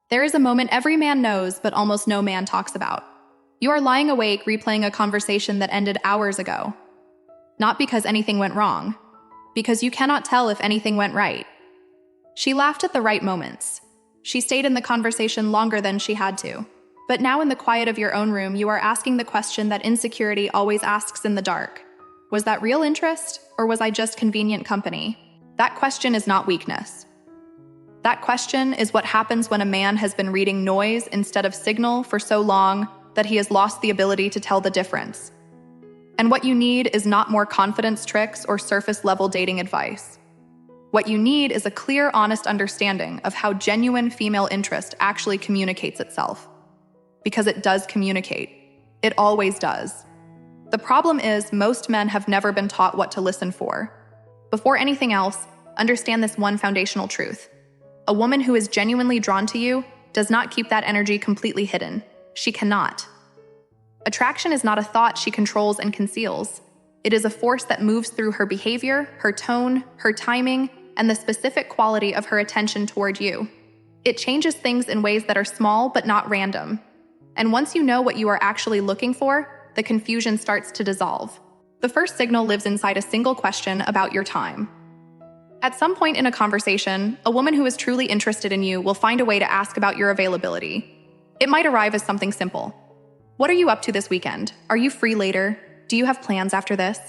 There is a moment every man knows, but almost no man talks about. You are lying awake replaying a conversation that ended hours ago. Not because anything went wrong, because you cannot tell if anything went right. She laughed at the right moments. She stayed in the conversation longer than she had to. But now in the quiet of your own room, you are asking the question that insecurity always asks in the dark. Was that real interest, or was I just convenient company? That question is not weakness. That question is what happens when a man has been reading noise instead of signal for so long that he has lost the ability to tell the difference. And what you need is not more confidence tricks or surface-level dating advice. What you need is a clear, honest understanding of how genuine female interest actually communicates itself. Because it does communicate. It always does. The problem is most men have never been taught what to listen for. Before anything else, understand this one foundational truth. A woman who is genuinely drawn to you does not keep that energy completely hidden. She cannot. Attraction is not a thought she controls and conceals. It is a force that moves through her behavior, her tone, her timing, and the specific quality of her attention toward you. It changes things in ways that are small but not random. And once you know what you are actually looking for, the confusion starts to dissolve. The first signal lives inside a single question about your time. At some point in a conversation, a woman who is truly interested in you will find a way to ask about your availability. It might arrive as something simple. What are you up to this weekend? Are you free later? Do you have plans after this?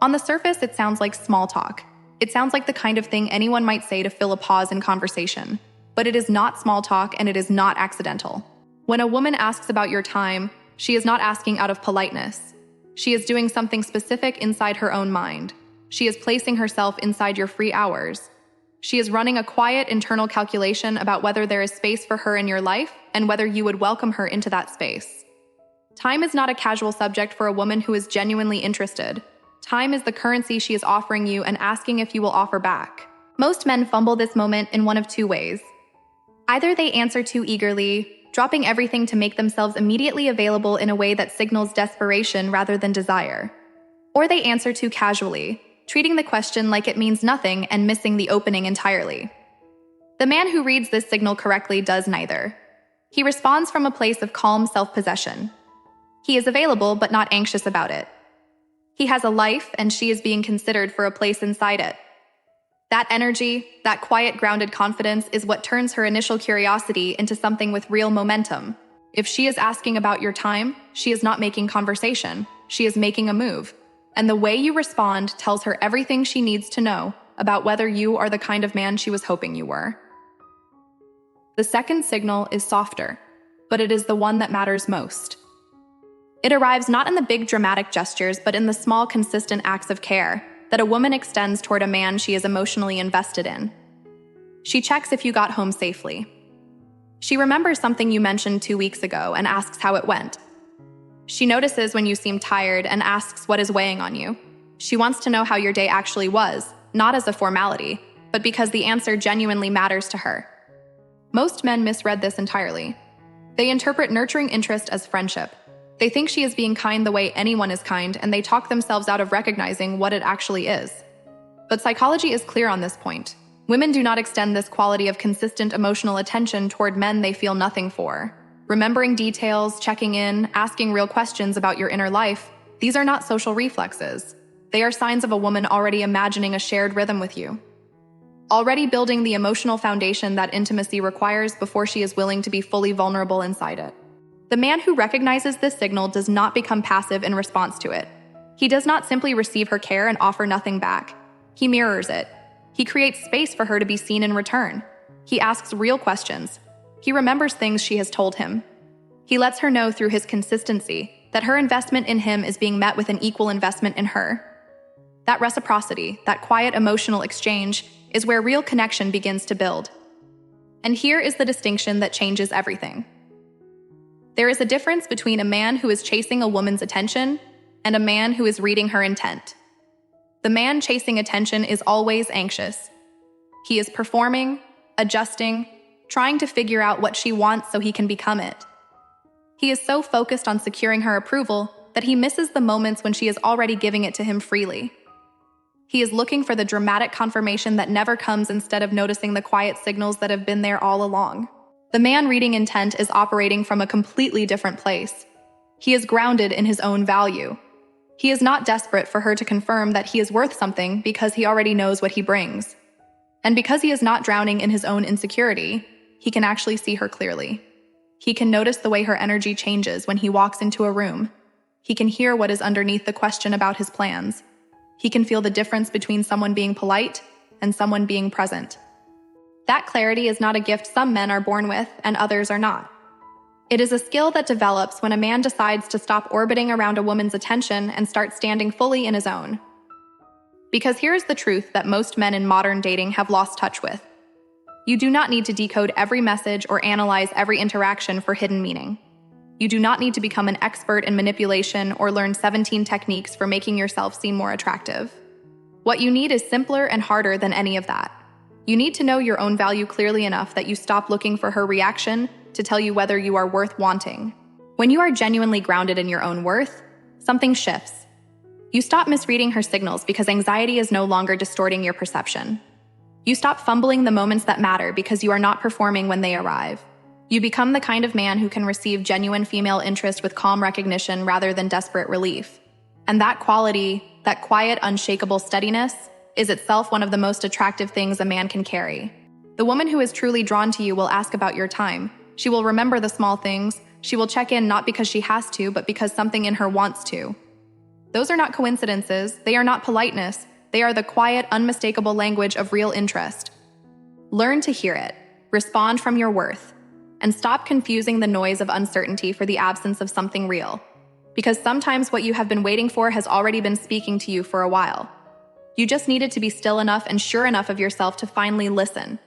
On the surface, it sounds like small talk. It sounds like the kind of thing anyone might say to fill a pause in conversation. But it is not small talk and it is not accidental. When a woman asks about your time, she is not asking out of politeness. She is doing something specific inside her own mind. She is placing herself inside your free hours. She is running a quiet internal calculation about whether there is space for her in your life and whether you would welcome her into that space. Time is not a casual subject for a woman who is genuinely interested. Time is the currency she is offering you and asking if you will offer back. Most men fumble this moment in one of two ways. Either they answer too eagerly, dropping everything to make themselves immediately available in a way that signals desperation rather than desire. Or they answer too casually, treating the question like it means nothing and missing the opening entirely. The man who reads this signal correctly does neither. He responds from a place of calm self-possession. He is available but not anxious about it. He has a life and she is being considered for a place inside it. That energy, that quiet grounded confidence is what turns her initial curiosity into something with real momentum. If she is asking about your time, she is not making conversation. She is making a move. And the way you respond tells her everything she needs to know about whether you are the kind of man she was hoping you were. The second signal is softer, but it is the one that matters most. It arrives not in the big dramatic gestures, but in the small, consistent acts of care that a woman extends toward a man she is emotionally invested in. She checks if you got home safely. She remembers something you mentioned 2 weeks ago and asks how it went. She notices when you seem tired and asks what is weighing on you. She wants to know how your day actually was, not as a formality, but because the answer genuinely matters to her. Most men misread this entirely. They interpret nurturing interest as friendship. They think she is being kind the way anyone is kind, and they talk themselves out of recognizing what it actually is. But psychology is clear on this point. Women do not extend this quality of consistent emotional attention toward men they feel nothing for. Remembering details, checking in, asking real questions about your inner life, these are not social reflexes. They are signs of a woman already imagining a shared rhythm with you. Already building the emotional foundation that intimacy requires before she is willing to be fully vulnerable inside it. The man who recognizes this signal does not become passive in response to it. He does not simply receive her care and offer nothing back. He mirrors it. He creates space for her to be seen in return. He asks real questions. He remembers things she has told him. He lets her know through his consistency that her investment in him is being met with an equal investment in her. That reciprocity, that quiet emotional exchange, is where real connection begins to build. And here is the distinction that changes everything. There is a difference between a man who is chasing a woman's attention and a man who is reading her intent. The man chasing attention is always anxious. He is performing, adjusting, trying to figure out what she wants so he can become it. He is so focused on securing her approval that he misses the moments when she is already giving it to him freely. He is looking for the dramatic confirmation that never comes instead of noticing the quiet signals that have been there all along. The man reading intent is operating from a completely different place. He is grounded in his own value. He is not desperate for her to confirm that he is worth something because he already knows what he brings. And because he is not drowning in his own insecurity, he can actually see her clearly. He can notice the way her energy changes when he walks into a room. He can hear what is underneath the question about his plans. He can feel the difference between someone being polite and someone being present. That clarity is not a gift some men are born with and others are not. It is a skill that develops when a man decides to stop orbiting around a woman's attention and start standing fully in his own. Because here's the truth that most men in modern dating have lost touch with. You do not need to decode every message or analyze every interaction for hidden meaning. You do not need to become an expert in manipulation or learn 17 techniques for making yourself seem more attractive. What you need is simpler and harder than any of that. You need to know your own value clearly enough that you stop looking for her reaction to tell you whether you are worth wanting. When you are genuinely grounded in your own worth, something shifts. You stop misreading her signals because anxiety is no longer distorting your perception. You stop fumbling the moments that matter because you are not performing when they arrive. You become the kind of man who can receive genuine female interest with calm recognition rather than desperate relief. And that quality, that quiet, unshakable steadiness, is itself one of the most attractive things a man can carry. The woman who is truly drawn to you will ask about your time. She will remember the small things. She will check in not because she has to, but because something in her wants to. Those are not coincidences. They are not politeness. They are the quiet, unmistakable language of real interest. Learn to hear it, respond from your worth, and stop confusing the noise of uncertainty for the absence of something real. Because sometimes what you have been waiting for has already been speaking to you for a while. You just needed to be still enough and sure enough of yourself to finally listen.